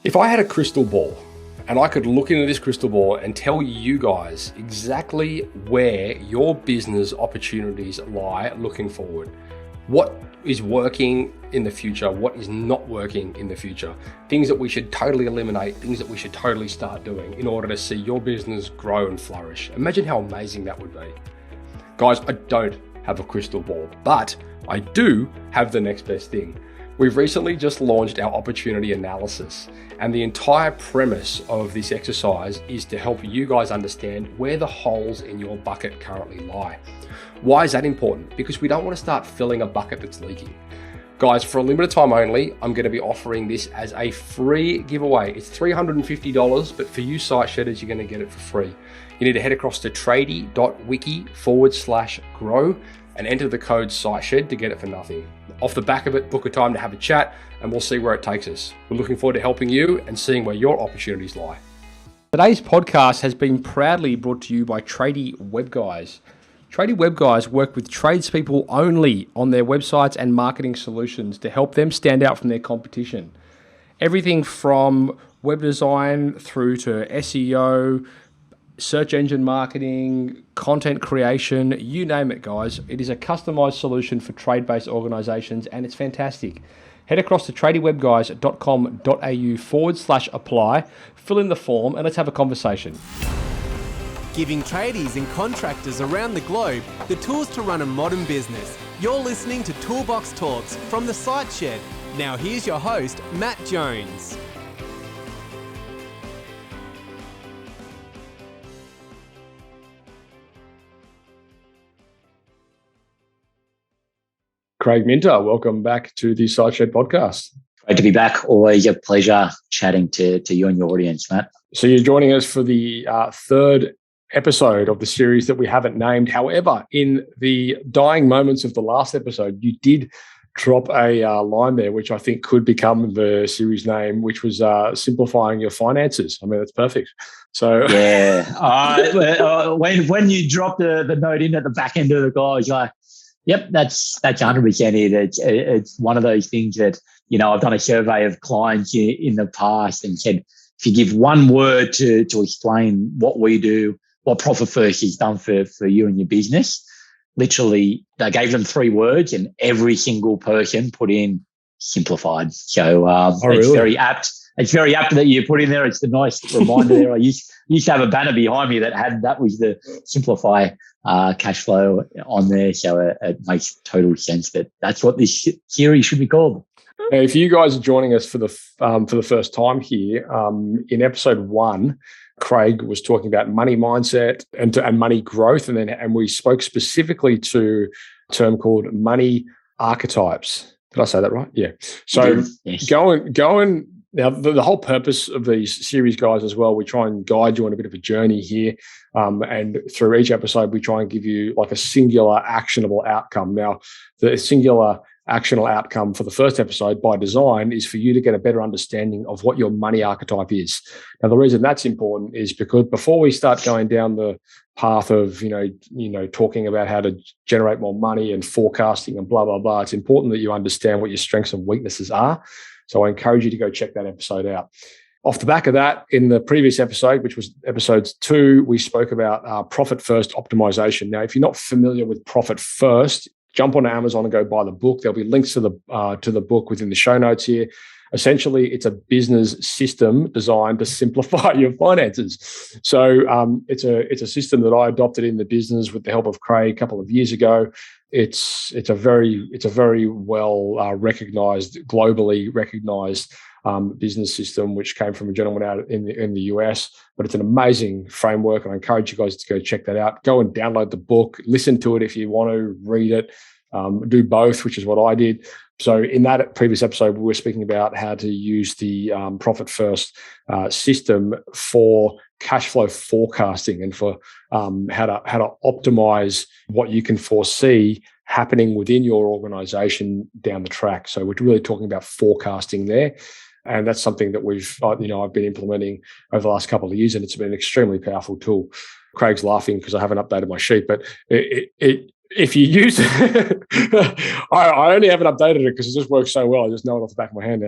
If I had a crystal ball and I could look into this crystal ball and tell you guys exactly where your business opportunities lie looking forward, what is working in the future, what is not working in the future, things that we should totally eliminate, things that we should totally start doing in order to see your business grow and flourish. Imagine how amazing that would be. Guys, I don't have a crystal ball, but I do have the next best thing. We've recently just launched our opportunity analysis, and the entire premise of this exercise is to help you guys understand where the holes in your bucket currently lie. Why is that important? Because we don't want to start filling a bucket that's leaking. Guys, for a limited time only, I'm going to be offering this as a free giveaway. It's $350, but for you site shedders, you're going to get it for free. You need to head across to tradie.wiki/grow and enter the code SiteShed to get it for nothing. Off the back of it, book a time to have a chat and we'll see where it takes us. We're looking forward to helping you and seeing where your opportunities lie. Today's podcast has been proudly brought to you by Tradie Web Guys. Tradie Web Guys work with tradespeople only on their websites and marketing solutions to help them stand out from their competition. Everything from web design through to SEO, search engine marketing, content creation, you name it, guys. It is a customized solution for trade-based organizations and it's fantastic. Head across to tradiewebguys.com.au/apply, fill in the form and let's have a conversation. Giving tradies and contractors around the globe the tools to run a modern business. You're listening to Toolbox Talks from the Site Shed. Now here's your host, Matt Jones. Craig Minter, welcome back to the Site Shed podcast. Great to be back. Always a pleasure chatting to you and your audience, Matt. So you're joining us for the third episode of the series that we haven't named. However, in the dying moments of the last episode, you did drop a line there, which I think could become the series name, which was simplifying your finances. I mean, that's perfect. So yeah, when you drop the note in at the back end of the call, it's like, yep, that's 100% it. It's one of those things that, you know, I've done a survey of clients in the past and said, if you give one word to explain what we do, what Profit First has done for you and your business, literally I gave them 3 words and every single person put in simplified. So it's very apt. It's very apt that you put in there. It's a nice reminder there. I used to have a banner behind me that was the simplify cash flow on there. So it makes total sense that that's what this series should be called. Now, if you guys are joining us for the first time here, in episode 1, Craig was talking about money mindset and money growth, and we spoke specifically to a term called money archetypes. Did I say that right? Yeah. So yes. Going. Now, the whole purpose of these series, guys, as well, we try and guide you on a bit of a journey here. And through each episode, we try and give you like a singular actionable outcome. Now, the singular actionable outcome for the first episode by design is for you to get a better understanding of what your money archetype is. Now, the reason that's important is because before we start going down the path of, you know, talking about how to generate more money and forecasting and blah, blah, blah, it's important that you understand what your strengths and weaknesses are. So I encourage you to go check that episode out. Off the back of that, in the previous episode, which was episode 2, we spoke about Profit First optimization. Now, if you're not familiar with Profit First, jump on Amazon and go buy the book. There'll be links to the book within the show notes here. Essentially, it's a business system designed to simplify your finances. So it's a system that I adopted in the business with the help of Craig a couple of years ago. It's a very well recognized, globally recognized business system, which came from a gentleman out in the US. But it's an amazing framework, and I encourage you guys to go check that out. Go and download the book, listen to it if you want to, read it, do both, which is what I did. So in that previous episode, we were speaking about how to use the Profit First system for cash flow forecasting and for how to optimize what you can foresee happening within your organization down the track. So we're really talking about forecasting there. And that's something that I've been implementing over the last couple of years, and it's been an extremely powerful tool. Craig's laughing because I haven't updated my sheet, but if you use it, I only haven't updated it because it just works so well. I just know it off the back of my hand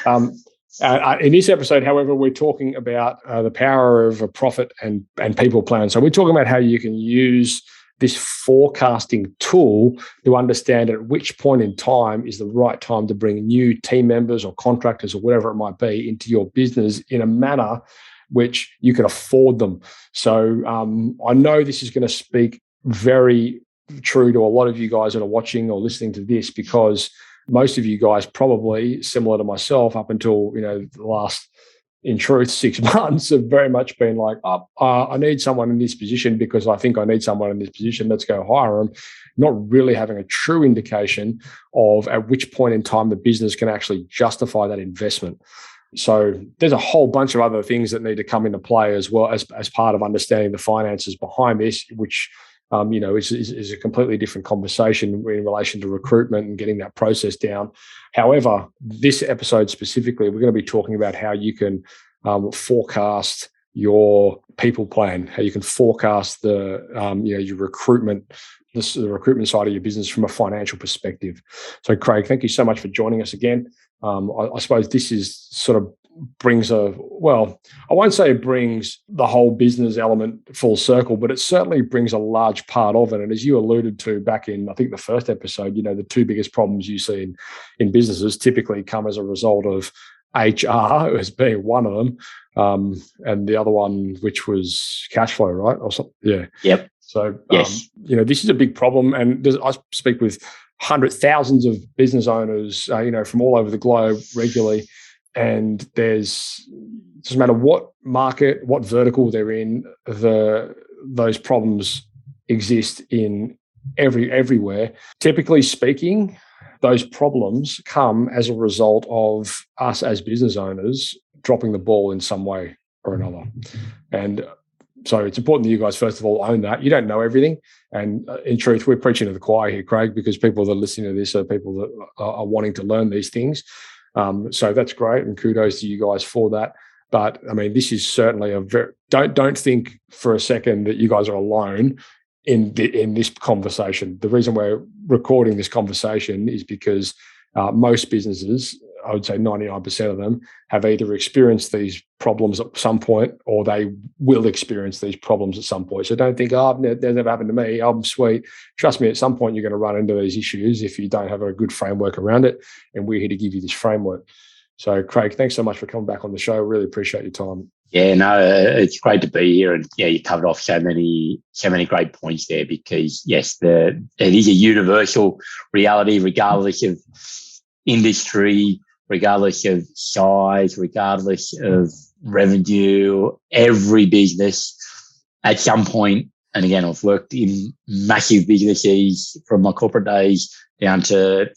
now. In this episode, however, we're talking about the power of a profit and people plan. So we're talking about how you can use this forecasting tool to understand at which point in time is the right time to bring new team members or contractors or whatever it might be into your business in a manner which you can afford them. So I know this is going to speak very true to a lot of you guys that are watching or listening to this, because most of you guys, probably similar to myself, up until the last, in truth, 6 months, have very much been like, I need someone in this position because I think I need someone in this position. Let's go hire them. Not really having a true indication of at which point in time the business can actually justify that investment. So there's a whole bunch of other things that need to come into play as well as part of understanding the finances behind this, which is a completely different conversation in relation to recruitment and getting that process down. However, this episode specifically, we're going to be talking about how you can forecast your people plan, how you can forecast your recruitment, the recruitment side of your business from a financial perspective. So, Craig, thank you so much for joining us again. I suppose this is sort of brings I won't say it brings the whole business element full circle, but it certainly brings a large part of it. And as you alluded to back in, I think, the first episode, the two biggest problems you see in businesses typically come as a result of HR as being one of them, and the other one, which was cash flow, right? Or something. Yeah. Yep. So, yes. This is a big problem. And I speak with thousands of business owners, from all over the globe regularly. And it doesn't matter what market, what vertical they're in, those problems exist in everywhere. Typically speaking, those problems come as a result of us as business owners dropping the ball in some way or another. And so it's important that you guys, first of all, own that. You don't know everything. And in truth, we're preaching to the choir here, Craig, because people that are listening to this are people that are wanting to learn these things. So that's great, and kudos to you guys for that. But I mean, this is certainly don't think for a second that you guys are alone in this conversation. The reason we're recording this conversation is because most businesses, I would say 99% of them, have either experienced these problems at some point or they will experience these problems at some point. So don't think, that never happened to me. I'm sweet. Trust me, at some point you're going to run into these issues if you don't have a good framework around it. And we're here to give you this framework. So, Craig, thanks so much for coming back on the show. Really appreciate your time. Yeah, no, it's great to be here. And yeah, you covered off so many great points there, because yes, it is a universal reality, regardless of industry, regardless of size, regardless of revenue. Every business at some point, and again, I've worked in massive businesses from my corporate days down to,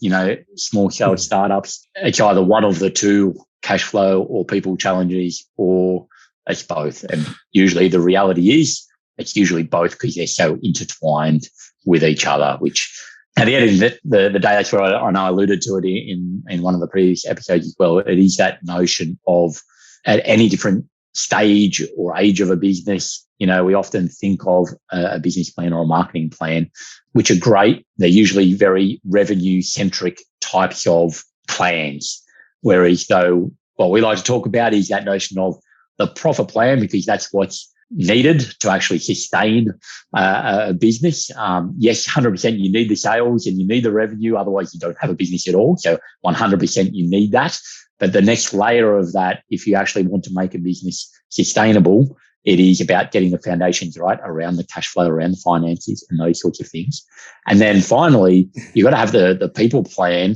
small scale startups. It's either one of the two, cash flow or people challenges, or it's both. And usually the reality is it's usually both, because they're so intertwined with each other, which at the end of the day, that's where I know I alluded to it in one of the previous episodes as well. It is that notion of, at any different stage or age of a business, we often think of a business plan or a marketing plan, which are great. They're usually very revenue-centric types of plans. Whereas though what we like to talk about is that notion of the profit plan, because that's what's needed to actually sustain a business. Yes, 100% you need the sales and you need the revenue, otherwise you don't have a business at all. So 100% you need that. But the next layer of that, if you actually want to make a business sustainable, it is about getting the foundations right around the cash flow, around the finances and those sorts of things. And then finally, you've got to have the people plan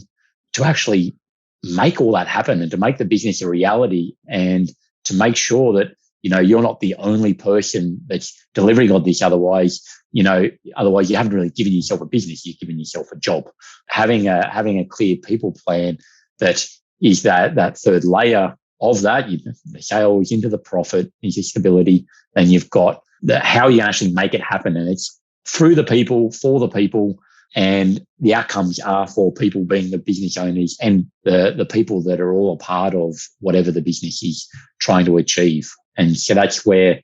to actually make all that happen and to make the business a reality, and to make sure that you're not the only person that's delivering on this. Otherwise you haven't really given yourself a business, you've given yourself a job. Having a clear people plan that is that third layer of that, the sales into the profit, into stability, then you've got how you actually make it happen. And it's through the people, for the people, and the outcomes are for people being the business owners and the people that are all a part of whatever the business is trying to achieve. And so that's where,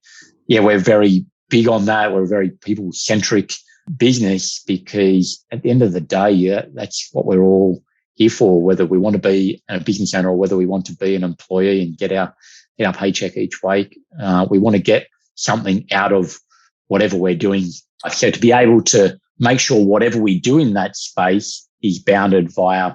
we're very big on that. We're a very people-centric business, because at the end of the day, that's what we're all here for, whether we want to be a business owner or whether we want to be an employee and get our paycheck each week. We want to get something out of whatever we're doing. So to be able to make sure whatever we do in that space is bounded via,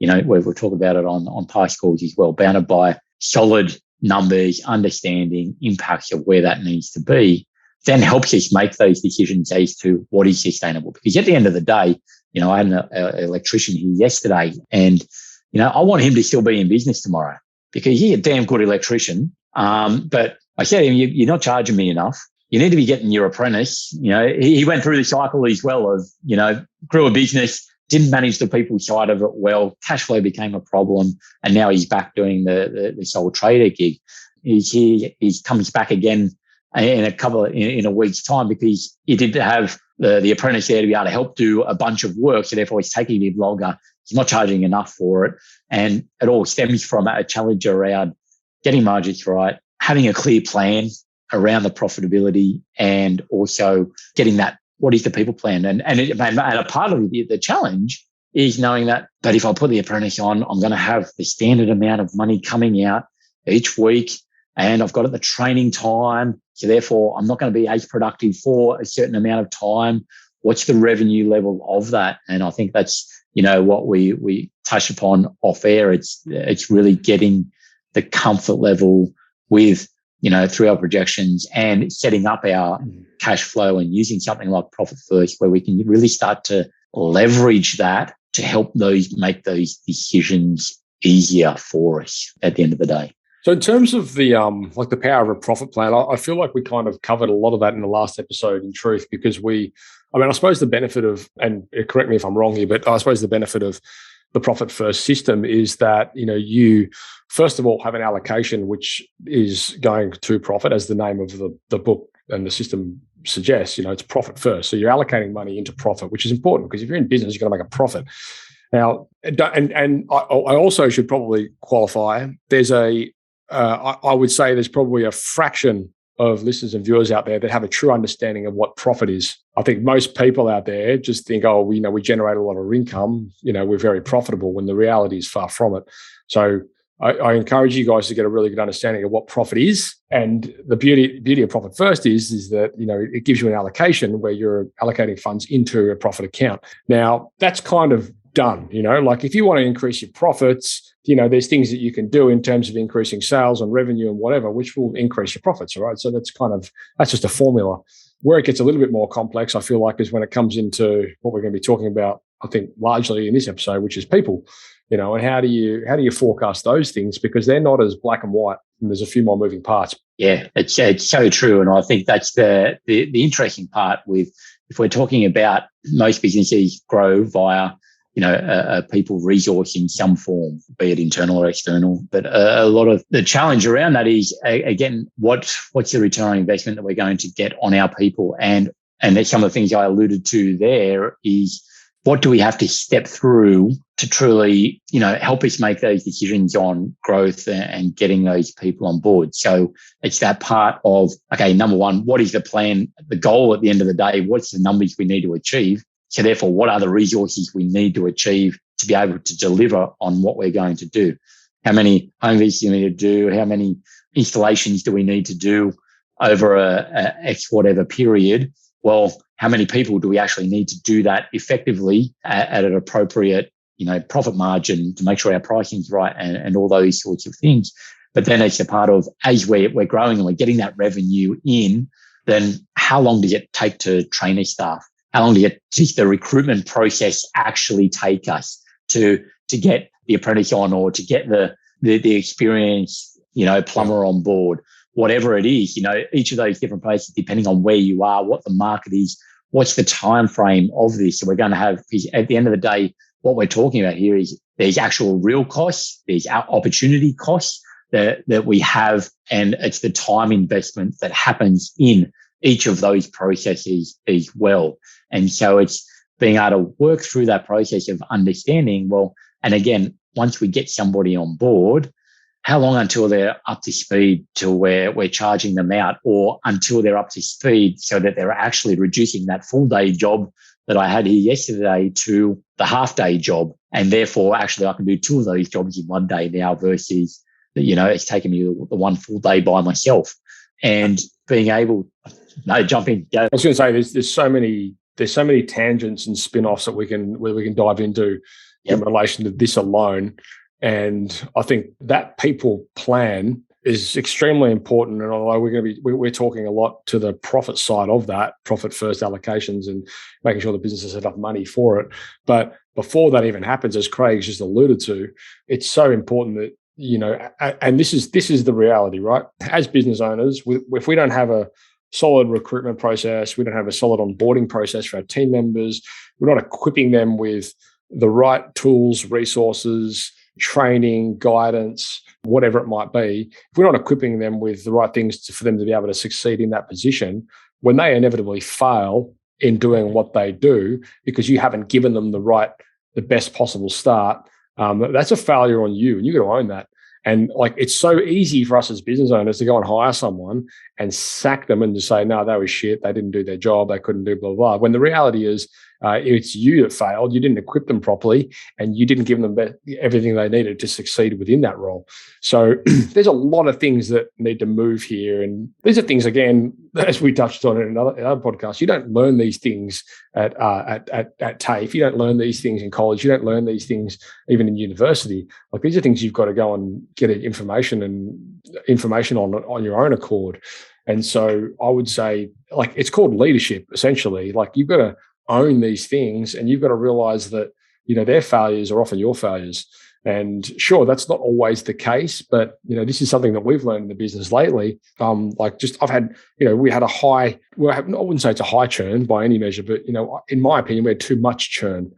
we'll talk about it on past calls as well, bounded by solid numbers, understanding impacts of where that needs to be, then helps us make those decisions as to what is sustainable. Because at the end of the day, I had an electrician here yesterday, and, I want him to still be in business tomorrow because he's a damn good electrician. But I said to him, you're not charging me enough. You need to be getting your apprentice. He went through the cycle as well of, grew a business, didn't manage the people side of it well. Cash flow became a problem. And now he's back doing the sole trader gig. He comes back again in a week's time because he did have the apprentice there to be able to help do a bunch of work. So therefore he's taking a bit longer. He's not charging enough for it. And it all stems from a challenge around getting margins right, having a clear plan around the profitability, and also getting that, what is the people plan? And a part of the challenge is knowing that if I put the apprentice on, I'm going to have the standard amount of money coming out each week, and I've got the training time. So therefore, I'm not going to be as productive for a certain amount of time. What's the revenue level of that? And I think that's, what we touched upon off air. It's really getting the comfort level with, through our projections and setting up our cash flow and using something like Profit First, where we can really start to leverage that to help make those decisions easier for us at the end of the day. So in terms of the the power of a profit plan, I feel like we kind of covered a lot of that in the last episode, in truth, because I suppose the benefit of, and correct me if I'm wrong here, but I suppose the benefit of the Profit First system is that, you first of all have an allocation which is going to profit, as the name of the book and the system suggests. It's profit first. So you're allocating money into profit, which is important because if you're in business, you've got to make a profit. Now, and I also should probably qualify, I would say there's probably a fraction of listeners and viewers out there that have a true understanding of what profit is. I think most people out there just think, we generate a lot of income, we're very profitable, when the reality is far from it. So I encourage you guys to get a really good understanding of what profit is. And the beauty of Profit First is that, it gives you an allocation where you're allocating funds into a profit account. Now, that's kind of done, if you want to increase your profits, there's things that you can do in terms of increasing sales and revenue and whatever, which will increase your profits, all right? So that's just a formula. Where it gets a little bit more complex, I feel like, is when it comes into what we're going to be talking about, I think, largely in this episode, which is people, and how do you forecast those things? Because they're not as black and white, and there's a few more moving parts. Yeah, it's so true. And I think that's the interesting part with, if we're talking about most businesses grow via people resource in some form, be it internal or external. But a lot of the challenge around that is, again, what's the return on investment that we're going to get on our people? And that's some of the things I alluded to there is, what do we have to step through to truly, help us make those decisions on growth and getting those people on board? So it's that part of, okay, number one, what is the plan, the goal at the end of the day? What's the numbers we need to achieve? So therefore, what are the resources we need to achieve to be able to deliver on what we're going to do? How many home visits do we need to do? How many installations do we need to do over a X whatever period? Well, how many people do we actually need to do that effectively at an appropriate, profit margin to make sure our pricing's right and all those sorts of things? But then it's a part of, as we're growing and we're getting that revenue in, then how long does it take to train our staff? How long does the recruitment process actually take us to get the apprentice on, or to get the experienced, plumber on board? Whatever it is, each of those different places, depending on where you are, what the market is, what's the time frame of this. So we're going to have, at the end of the day, what we're talking about here is there's actual real costs, there's opportunity costs that we have, and it's the time investment that happens in each of those processes as well. And so it's being able to work through that process of understanding, well, and again, once we get somebody on board, how long until they're up to speed to where we're charging them out, or until they're up to speed so that they're actually reducing that full day job that I had here yesterday to the half-day job. And therefore, actually, I can do 2 of those jobs in one day now versus, it's taken me the one full day by myself. And being able, jump in. Go. I was going to say, there's so many tangents and spin-offs that we can dive into in relation to this alone. And I think that people plan is extremely important. And although we're talking a lot to the profit side of that, profit first allocations and making sure the business has enough money for it. But before that even happens, as Craig's just alluded to, it's so important that, and this is the reality, right? As business owners, if we don't have a solid recruitment process, we don't have a solid onboarding process for our team members, we're not equipping them with the right tools, resources, training, guidance, whatever it might be, if we're not equipping them with the right things for them to be able to succeed in that position, when they inevitably fail in doing what they do because you haven't given them the best possible start, that's a failure on you, and you got to own that. And it's so easy for us as business owners to go and hire someone and sack them and just say, no, that was shit. They didn't do their job. They couldn't do blah, blah, blah. When the reality is it's you that failed. You didn't equip them properly and you didn't give them everything they needed to succeed within that role. So there's a lot of things that need to move here. And these are things, again, as we touched on in another podcast, you don't learn these things at TAFE. You don't learn these things in college. You don't learn these things even in university. These are things you've got to go and get information on your own accord. And so I would say, it's called leadership, essentially. You've got to own these things, and you've got to realize that, their failures are often your failures. And sure, that's not always the case, but, this is something that we've learned in the business lately. I've had, we had a high, well, I wouldn't say it's a high churn by any measure, but, in my opinion, we had too much churn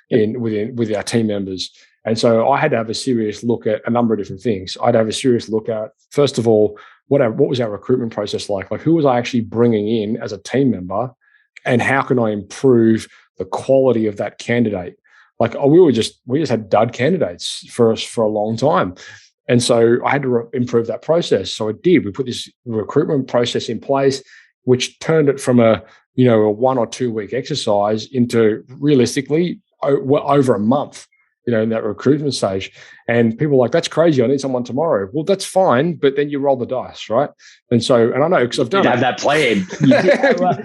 with our team members. And so I had to have a serious look at a number of different things. I'd have a serious look at, first of all, what was our recruitment process like? Who was I actually bringing in as a team member? And how can I improve the quality of that candidate? We just had dud candidates for us for a long time. And so I had to improve that process. So I did. We put this recruitment process in place, which turned it from a 1 or 2 week exercise into realistically over a month, in that recruitment stage. And people are like, that's crazy. I need someone tomorrow. Well, that's fine. But then you roll the dice, right? And I know because I've done have that plan.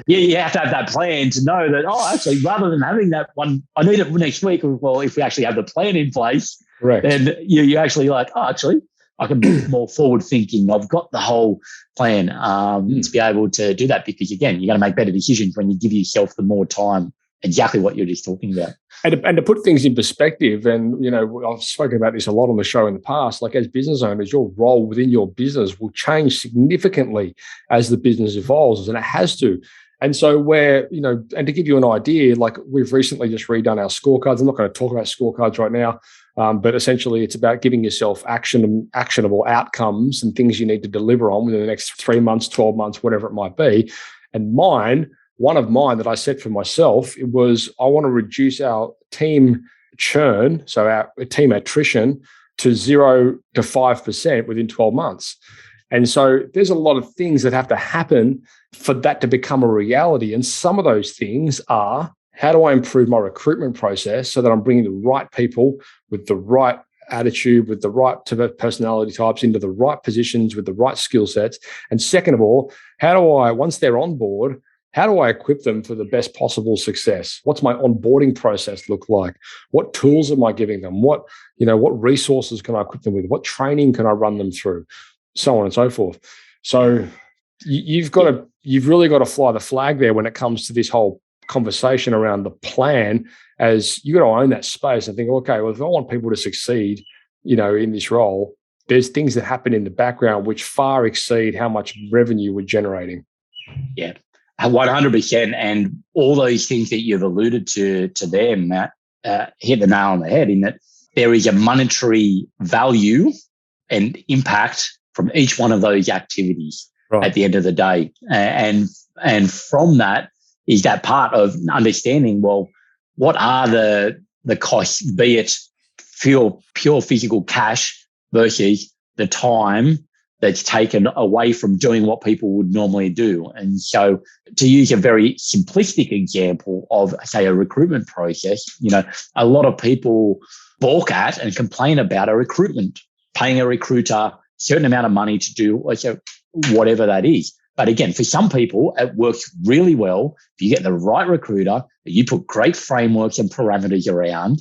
You have to have that plan to know that, actually, rather than having that one, I need it next week. Well, if we actually have the plan in place, correct, then you actually actually, I can be more forward thinking. I've got the whole plan to be able to do that, because, again, you're going to make better decisions when you give yourself the more time. Exactly what you're just talking about. And to put things in perspective, and, I've spoken about this a lot on the show in the past, as business owners, your role within your business will change significantly as the business evolves, and it has to. And so and to give you an idea, we've recently just redone our scorecards. I'm not going to talk about scorecards right now, but essentially it's about giving yourself actionable outcomes and things you need to deliver on within the next 3 months, 12 months, whatever it might be. And one of mine that I set for myself, it was, I want to reduce our team churn, so our team attrition, to 0 to 5% within 12 months. And so there's a lot of things that have to happen for that to become a reality. And some of those things are, how do I improve my recruitment process so that I'm bringing the right people with the right attitude, with the right personality types into the right positions with the right skill sets? And second of all, how do I, once they're on board, how do I equip them for the best possible success? What's my onboarding process look like? What tools am I giving them? What resources can I equip them with? What training can I run them through? So on and so forth. So you've really got to fly the flag there when it comes to this whole conversation around the plan, as you got to own that space and think, okay, well, if I want people to succeed, in this role, there's things that happen in the background which far exceed how much revenue we're generating. Yeah. 100%. And all those things that you've alluded to there, Matt, hit the nail on the head, in that there is a monetary value and impact from each one of those activities at the end of the day. And from that is that part of understanding, well, what are the costs, be it pure physical cash versus the time that's taken away from doing what people would normally do. And so to use a very simplistic example of, say, a recruitment process, a lot of people balk at and complain about a recruitment, paying a recruiter a certain amount of money to do whatever that is. But again, for some people, it works really well if you get the right recruiter, you put great frameworks and parameters around,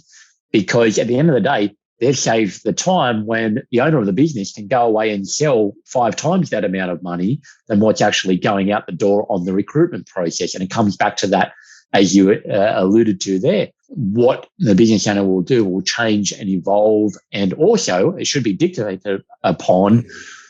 because at the end of the day, they've saved the time when the owner of the business can go away and sell 5 times that amount of money than what's actually going out the door on the recruitment process. And it comes back to that, as you alluded to there. What the business owner will do will change and evolve. And also, it should be dictated upon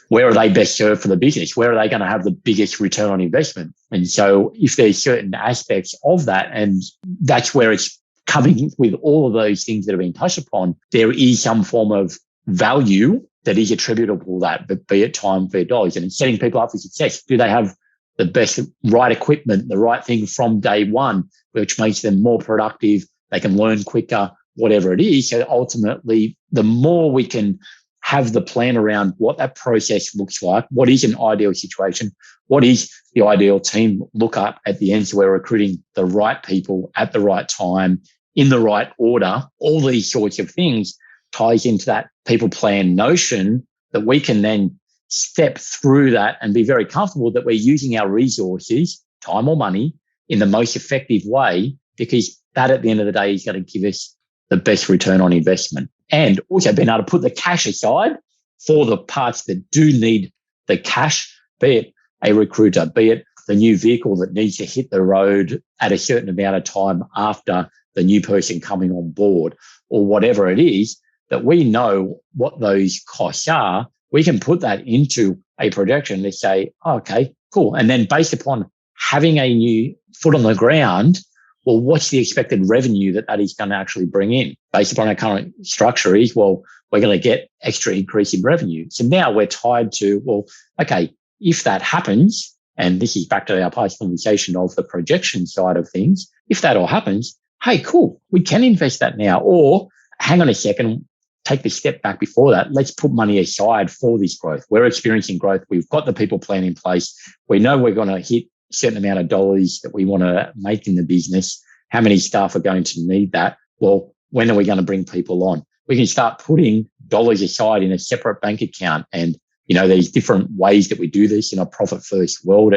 where are they best served for the business? Where are they going to have the biggest return on investment? And so if there's certain aspects of that, and that's where it's coming with all of those things that have been touched upon, there is some form of value that is attributable to that, but be it time, be it dollars. And it's setting people up for success. Do they have the best, right equipment, the right thing from day one, which makes them more productive? They can learn quicker, whatever it is. So ultimately, the more we can have the plan around what that process looks like, what is an ideal situation, what is the ideal team look up at the end, so we're recruiting the right people at the right time, in the right order, all these sorts of things ties into that people plan notion that we can then step through that and be very comfortable that we're using our resources, time or money, in the most effective way, because that at the end of the day is going to give us the best return on investment. And also being able to put the cash aside for the parts that do need the cash, be it a recruiter, be it the new vehicle that needs to hit the road at a certain amount of time after the new person coming on board, or whatever it is, that we know what those costs are. We can put that into a projection to say, oh, okay, cool. And then based upon having a new foot on the ground, well, what's the expected revenue that is going to actually bring in? Based upon our current structure is, well, we're going to get extra increase in revenue. So now we're tied to, well, okay, if that happens, and this is back to our past conversation of the projection side of things, if that all happens, hey, cool, we can invest that now. Or hang on a second, take the step back before that. Let's put money aside for this growth. We're experiencing growth. We've got the people plan in place. We know we're going to hit a certain amount of dollars that we want to make in the business. How many staff are going to need that? Well, when are we going to bring people on? We can start putting dollars aside in a separate bank account. And, there's different ways that we do this in a profit first world.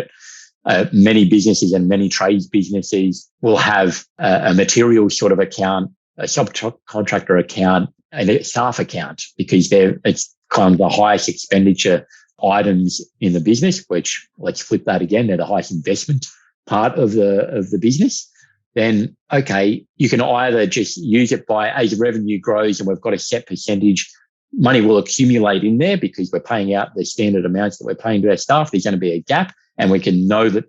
Many businesses and many trades businesses will have a material sort of account, a subcontractor account, and a staff account, because it's kind of the highest expenditure items in the business, which, let's flip that again, they're the highest investment part of the business. Then, okay, you can either just use it by, as revenue grows and we've got a set percentage, money will accumulate in there because we're paying out the standard amounts that we're paying to our staff. There's going to be a gap, and we can know that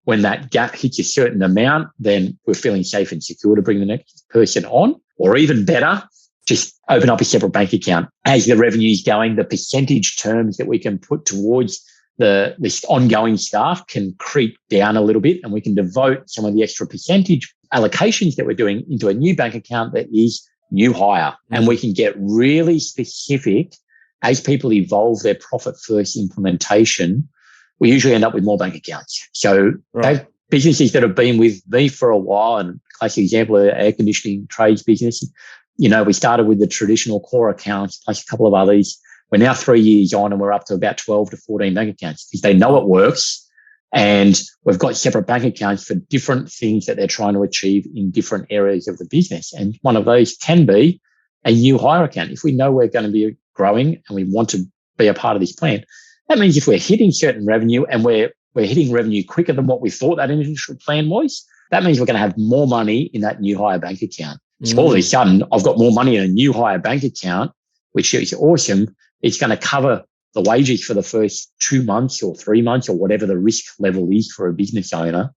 when that gap hits a certain amount, then we're feeling safe and secure to bring the next person on. Or even better, just open up a separate bank account. As the revenue is going, the percentage terms that we can put towards this ongoing staff can creep down a little bit, and we can devote some of the extra percentage allocations that we're doing into a new bank account that is new hire. And we can get really specific as people evolve their profit first implementation. We usually end up with more bank accounts. So those businesses that have been with me for a while, and classic example of air conditioning trades business, we started with the traditional core accounts plus a couple of others. We're now 3 years on and we're up to about 12 to 14 bank accounts because they know it works. And we've got separate bank accounts for different things that they're trying to achieve in different areas of the business. And one of those can be a new hire account. If we know we're going to be growing and we want to be a part of this plan, that means if we're hitting certain revenue and we're hitting revenue quicker than what we thought that initial plan was, that means we're going to have more money in that new hire bank account. So all of a sudden, I've got more money in a new hire bank account, which is awesome. It's going to cover the wages for the first 2 months or 3 months or whatever the risk level is for a business owner,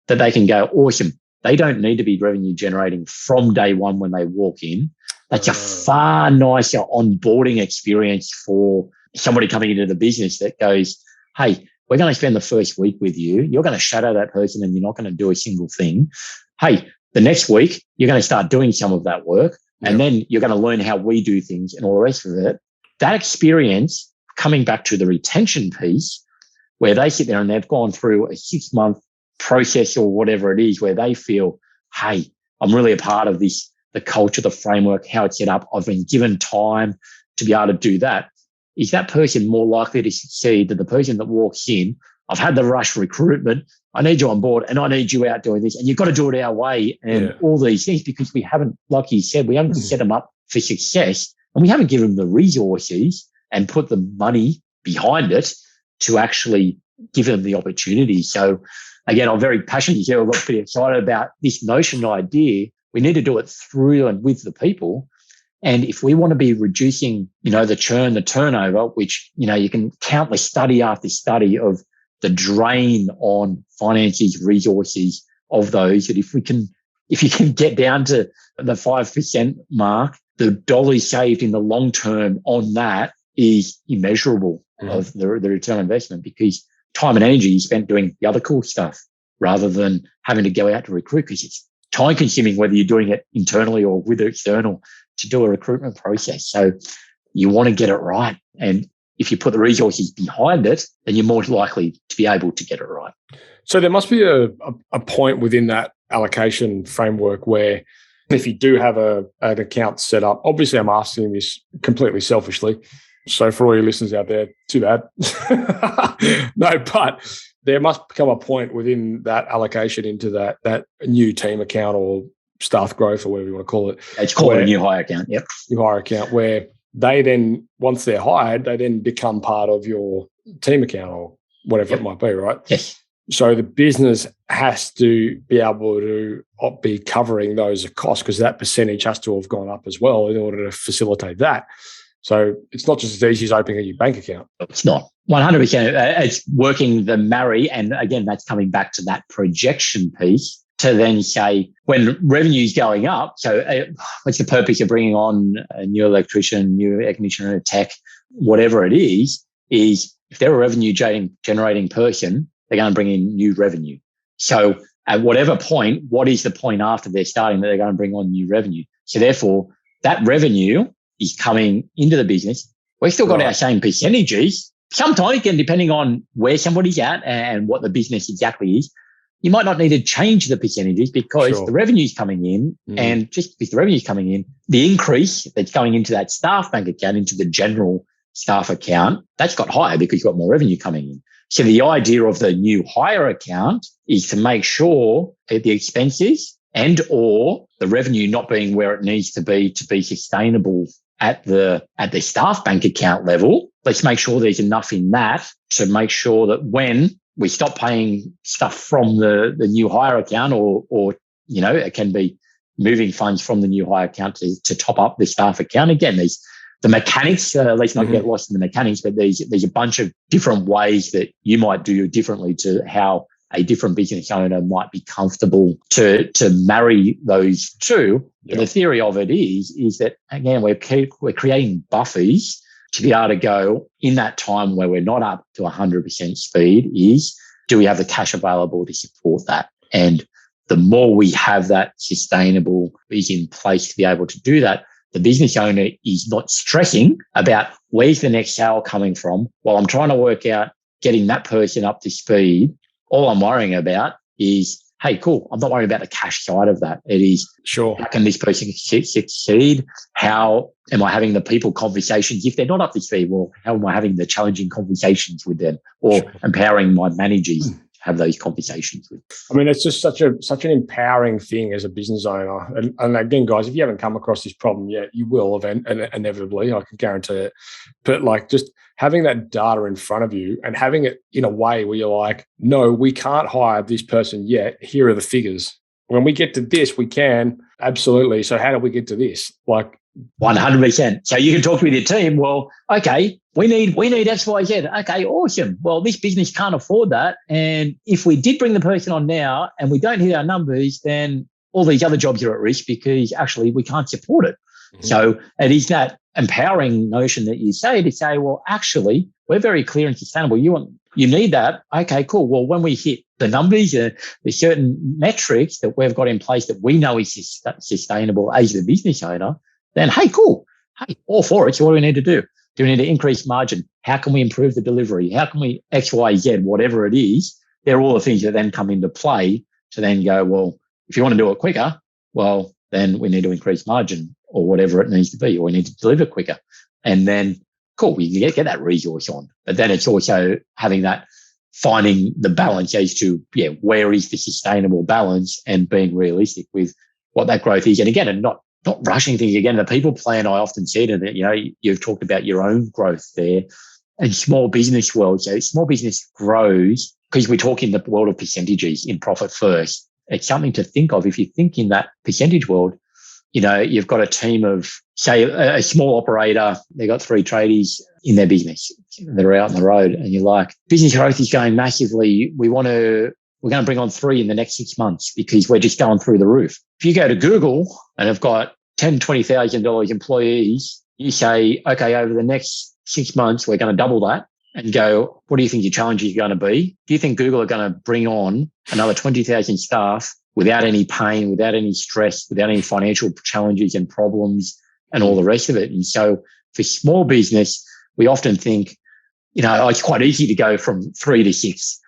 that they can go, awesome. They don't need to be revenue generating from day one when they walk in. That's a far nicer onboarding experience for somebody coming into the business that goes, hey, we're going to spend the first week with you. You're going to shadow that person and you're not going to do a single thing. Hey, the next week, you're going to start doing some of that work, and then you're going to learn how we do things and all the rest of it. That experience coming back to the retention piece, where they sit there and they've gone through a 6-month process or whatever it is, where they feel, hey, I'm really a part of this, the culture, the framework, how it's set up. I've been given time to be able to do that. Is that person more likely to succeed than the person that walks in? I've had the rush recruitment. I need you on board and I need you out doing this. And you've got to do it our way and all these things, because we haven't, like you said, we haven't set them up for success, and we haven't given them the resources and put the money behind it to actually give them the opportunity. So again, I'm very passionate here. I got pretty excited about this notion and idea. We need to do it through and with the people. And if we want to be reducing, the churn, the turnover, which, you can countless study after study of the drain on finances, resources of those, that if you can get down to the 5% mark, the dollars saved in the long term on that is immeasurable of the return on investment, because time and energy is spent doing the other cool stuff rather than having to go out to recruit, because it's time consuming, whether you're doing it internally or with external, to do a recruitment process. So you want to get it right. And if you put the resources behind it, then you're more likely to be able to get it right. So there must be a point within that allocation framework where, if you do have an account set up, obviously I'm asking this completely selfishly, so for all your listeners out there, too bad. No, but there must come a point within that allocation into that new team account or staff growth or whatever you want to call it. It's called a new hire account. Yep. New hire account, where they then, once they're hired, they then become part of your team account or whatever it might be, right? Yes. So the business has to be able to be covering those costs, because that percentage has to have gone up as well in order to facilitate that. So it's not just as easy as opening a new bank account. It's not. 100%. It's working the marry. And again, that's coming back to that projection piece to then say, when revenue is going up, so what's the purpose of bringing on a new electrician, new technician, a tech, whatever it is if they're a revenue generating person, they're going to bring in new revenue. So at whatever point, what is the point after they're starting that they're going to bring on new revenue? So therefore, that revenue is coming into the business. We've still got our same percentages. Sometimes, again, depending on where somebody's at and what the business exactly is, you might not need to change the percentages because the revenue's coming in. And just because the revenue's coming in, the increase that's going into that staff bank account, into the general staff account, that's got higher because you've got more revenue coming in. So the idea of the new hire account is to make sure that the expenses and or the revenue not being where it needs to be sustainable at the staff bank account level. Let's make sure there's enough in that to make sure that when we stop paying stuff from the new hire account or it can be moving funds from the new hire account to top up the staff account. Again, there's the mechanics, let's not get lost in the mechanics, but there's a bunch of different ways that you might do differently to how a different business owner might be comfortable to marry those two. Yep. The theory of it is that, again, we're creating buffers to be able to go in that time where we're not up to 100% speed. Do we have the cash available to support that? And the more we have that sustainable is in place to be able to do that, the business owner is not stressing about where's the next sale coming from while I'm trying to work out getting that person up to speed. All I'm worrying about is, hey, cool, I'm not worrying about the cash side of that. It is, how can this person succeed? How am I having the people conversations? If they're not up to speed, well, how am I having the challenging conversations with them or empowering my managers to have those conversations with? I mean, it's just such an empowering thing as a business owner. And again, guys, if you haven't come across this problem yet, you will inevitably, I can guarantee it. But just having that data in front of you and having it in a way where you're like, no, we can't hire this person yet. Here are the figures. When we get to this, we can. Absolutely. So how do we get to this? 100%. So you can talk with your team. Well, okay, we need X, Y, Z. Okay, awesome. Well, this business can't afford that. And if we did bring the person on now and we don't hit our numbers, then all these other jobs are at risk because actually we can't support it. Mm-hmm. So it is that empowering notion that you say to say, well, actually, we're very clear and sustainable. You need that. Okay, cool. Well, when we hit the numbers, the certain metrics that we've got in place that we know is sustainable as the business owner, then, hey, cool. Hey, all for it. So what do we need to do? Do we need to increase margin? How can we improve the delivery? How can we X, Y, Z, whatever it is? They're all the things that then come into play to then go, well, if you want to do it quicker, well, then we need to increase margin or whatever it needs to be, or we need to deliver quicker. And then, cool, we can get that resource on. But then it's also having that, finding the balance as to, where is the sustainable balance and being realistic with what that growth is. And again, and not rushing things. Again, the people plan, I often see that, you've talked about your own growth there and small business world. So small business grows because we talk in the world of percentages in profit first. It's something to think of. If you think in that percentage world, you've got a team of, say, a small operator, they've got 3 tradies in their business that are out on the road, and you're like, business growth is going massively. We're going to bring on 3 in the next 6 months because we're just going through the roof. If you go to Google and have got $10,000, $20,000 employees, you say, okay, over the next 6 months, we're going to double that, and go, what do you think your challenge is going to be? Do you think Google are going to bring on another 20,000 staff without any pain, without any stress, without any financial challenges and problems and all the rest of it? And so for small business, we often think, it's quite easy to go from 3 to 6,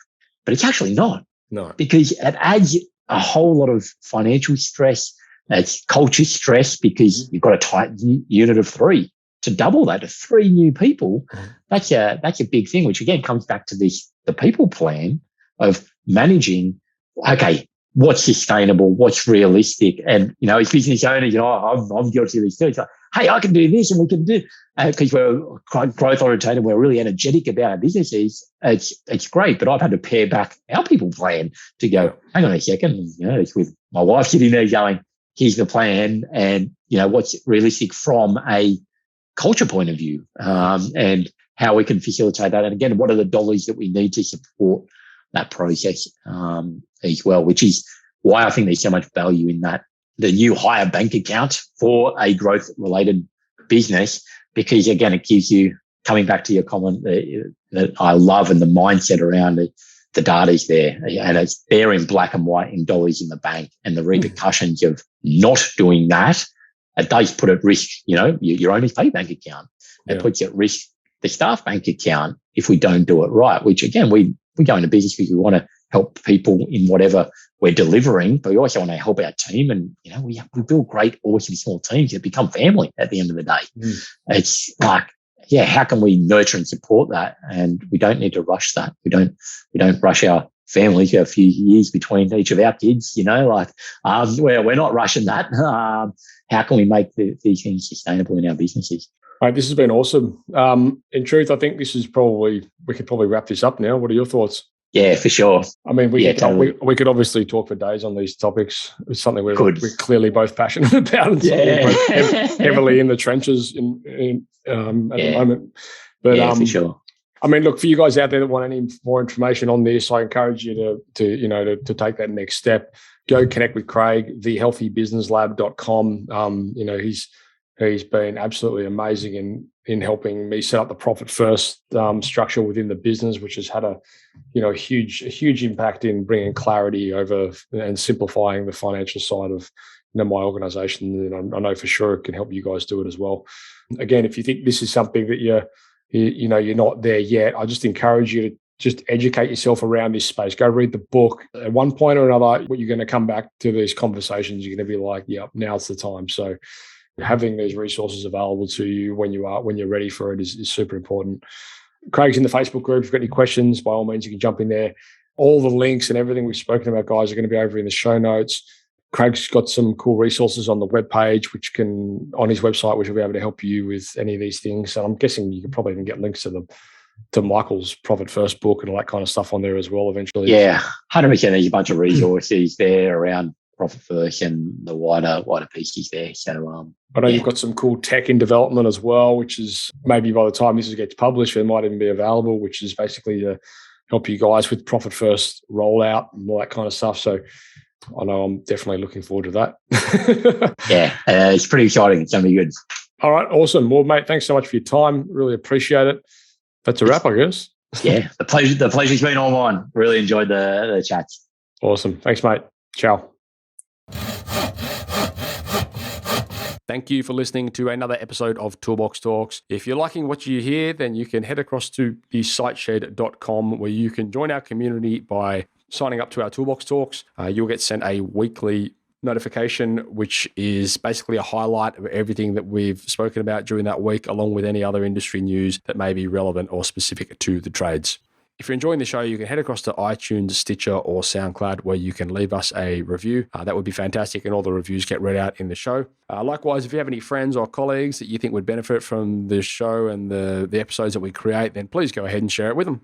but it's actually not. No. Because it adds a whole lot of financial stress. It's culture stress because you've got a tight unit of 3. To double that to 3 new people, that's a big thing, which again comes back to the people plan of managing, okay, what's sustainable, what's realistic. And, as business owners, I'm guilty of this too. It's like, hey, I can do this and we can do, because we're growth oriented, we're really energetic about our businesses. It's great, but I've had to pare back our people plan to go, hang on a second, it's with my wife sitting there going, here's the plan and, what's realistic from a culture point of view, and how we can facilitate that. And again, what are the dollars that we need to support that process as well, which is why I think there's so much value in that, the new hire bank account for a growth related business, because again, it gives you, coming back to your comment that I love and the mindset around it, the data is there and it's there in black and white in dollars in the bank, and the repercussions of not doing that, it does put at risk, your owner's pay bank account. It puts at risk the staff bank account if we don't do it right, which again, we go into business because we want to help people in whatever we're delivering, but we also want to help our team. And, we build great, awesome small teams that become family at the end of the day. It's like, how can we nurture and support that? And we don't need to rush that. We don't rush our families. We have a few years between each of our kids, we're not rushing that. How can we make these things sustainable in our businesses? Mate, this has been awesome. In truth, I think this is we could probably wrap this up now. What are your thoughts? Yeah, for sure. I mean, we could obviously talk for days on these topics. It's something we're clearly both passionate about, and both heavily in the trenches at the moment. But for sure. I mean, look, for you guys out there that want any more information on this, I encourage you to take that next step. Go connect with Craig, thehealthybusinesslab.com. He's been absolutely amazing in helping me set up the profit first structure within the business, which has had a huge impact in bringing clarity over and simplifying the financial side of my organization. And I know for sure it can help you guys do it as well. Again, if you think this is something that you're not there yet, I just encourage you to just educate yourself around this space. Go read the book. At one point or another, you're going to come back to these conversations. You're going to be like, yep, now's the time. So having these resources available to you when you're ready for it is super important. Craig's in the Facebook group. If you've got any questions, by all means, you can jump in there. All the links and everything we've spoken about, guys, are going to be over in the show notes. Craig's got some cool resources on the webpage, on his website, which will be able to help you with any of these things. And I'm guessing you can probably even get links to Michael's Profit First book and all that kind of stuff on there as well eventually. Yeah, 100%. There's a bunch of resources there around Profit First and the wider pieces there. So I know you've got some cool tech in development as well, which is maybe by the time this gets published, it might even be available, which is basically to help you guys with Profit First rollout and all that kind of stuff. So I know I'm definitely looking forward to that. It's pretty exciting. It's going to be good. All right, awesome. Well, mate, thanks so much for your time. Really appreciate it. That's a wrap, I guess. Yeah, the pleasure's been all mine. Really enjoyed the chat. Awesome. Thanks, mate. Ciao. Thank you for listening to another episode of Toolbox Talks. If you're liking what you hear, then you can head across to the siteshed.com where you can join our community by signing up to our Toolbox Talks. You'll get sent a weekly notification, which is basically a highlight of everything that we've spoken about during that week, along with any other industry news that may be relevant or specific to the trades. If you're enjoying the show, you can head across to iTunes, Stitcher, or SoundCloud, where you can leave us a review. That would be fantastic, and all the reviews get read out in the show. Likewise, if you have any friends or colleagues that you think would benefit from the show and the episodes that we create, then please go ahead and share it with them.